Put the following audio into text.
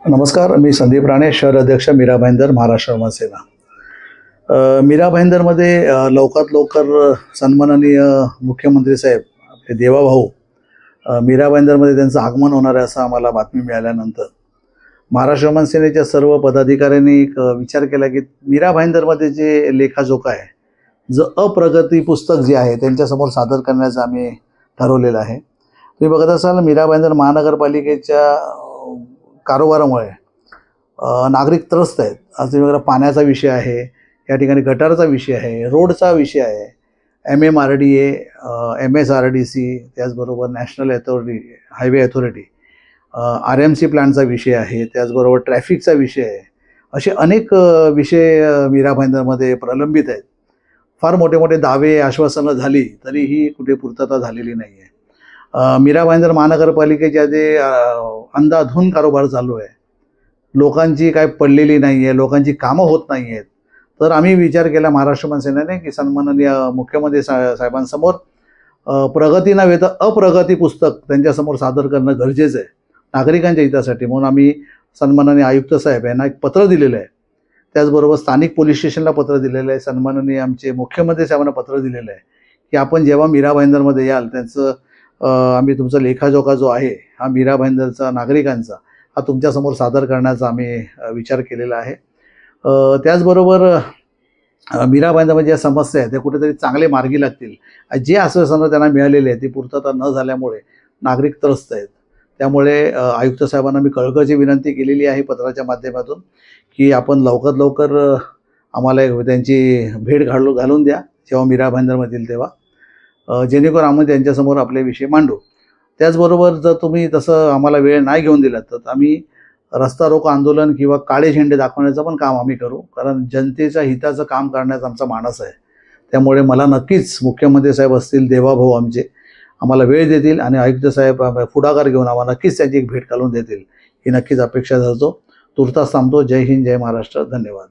नमस्कार, मी संदीप राणे, शहर अध्यक्ष मीरा भाईंदर, महाराष्ट्र सेना। मीरा भाईंदरमध्ये लवकरात लवकर सन्माननीय मुख्यमंत्री साहेब आपले देवाभाऊ मीरा भाईंदरमध्ये त्यांचं आगमन होणार आहे असं आम्हाला बातमी मिळाल्यानंतर महाराष्ट्र सेनेच्या सर्व पदाधिकाऱ्यांनी एक विचार केला की मीरा भाईंदरमध्ये जे लेखाजोखा आहे, जो अप्रगती पुस्तक जे आहे त्यांच्यासमोर सादर करण्याचं आम्ही ठरवलेलं आहे। तुम्ही बघत असाल, मीरा भाईंदर महानगरपालिकेच्या कारोबारामुळे नागरिक त्रस्त आहेत। आज तुम्ही बघा, पाण्याचा विषय आहे, या ठिकाणी गटारचा विषय आहे, रोडचा विषय आहे, MMRDA, MSRDC, त्याचबरोबर नॅशनल हायवे अथॉरिटी, RMC प्लांटचा विषय आहे, त्याचबरोबर ट्रॅफिकचा विषय आहे। असे अनेक विषय मीरा भाईंदरमध्ये प्रलंबित आहेत। फार मोठे मोठे दावे आश्वासनं झाली तरीही कुठे पूर्तता झालेली नाही आहे। मीरा भाईंदर महानगरपालिकेच्या जे अंधाधुंद कारभार चालू आहे, लोकांची काय पडलेली नाही आहे, लोकांची कामं होत नाही आहेत। तर आम्ही विचार केला महाराष्ट्र सेनेने की सन्माननीय मुख्यमंत्री साहेबांसमोर प्रगती नव्हे तर अप्रगती पुस्तक त्यांच्यासमोर सादर करणं गरजेचं आहे नागरिकांच्या हितासाठी। म्हणून आम्ही सन्माननीय आयुक्त साहेब यांना एक पत्र दिलेलं आहे, त्याचबरोबर स्थानिक पोलीस स्टेशनला पत्र दिलेलं आहे, सन्माननीय आमचे मुख्यमंत्री साहेबांना पत्र दिलेलं आहे की आपण जेव्हा मीरा भाईंदरमध्ये याल त्यांचं आम्ही तुमचा लेखाजोखा जो आहे हा मीरा भाईंदरचा नागरिकांचा हा तुमच्यासमोर सादर करण्याचा आम्ही विचार केलेला आहे। त्याचबरोबर मीरा भाईंदरमध्ये ज्या समस्या आहेत त्या कुठेतरी चांगले मार्गी लागतील। जे आश्वासनं त्यांना मिळालेले आहे ती पूर्तता न झाल्यामुळे नागरिक त्रस्त आहेत। त्यामुळे आयुक्त साहेबांना मी कळकळीची विनंती केलेली आहे पत्राच्या माध्यमातून की आपण लवकरात लवकर आम्हाला त्यांची भेट घालून द्या जेव्हा मीरा भाईंदरमध्ये येईल तेव्हा, जेणेकरून आम्ही त्यांच्यासमोर आपले विषय मांडू। त्याचबरोबर जर तुम्ही तसं आम्हाला वेळ नाही घेऊन दिला तर आम्ही रस्ता रोको आंदोलन किंवा काळे झेंडे दाखवण्याचं पण काम आम्ही करू, कारण जनतेच्या हिताचं काम करण्याचा आमचा मानस आहे। त्यामुळे मला नक्कीच मुख्यमंत्री साहेब असतील, देवाभाऊ आम्हाला वेळ देतील आणि आयुक्त साहेब पुढाकार घेऊन आम्हाला नक्कीच त्यांची एक भेट घालून देतील ही नक्कीच अपेक्षा धरतो। तुर्तास थांबतो। जय हिंद, जय महाराष्ट्र, धन्यवाद।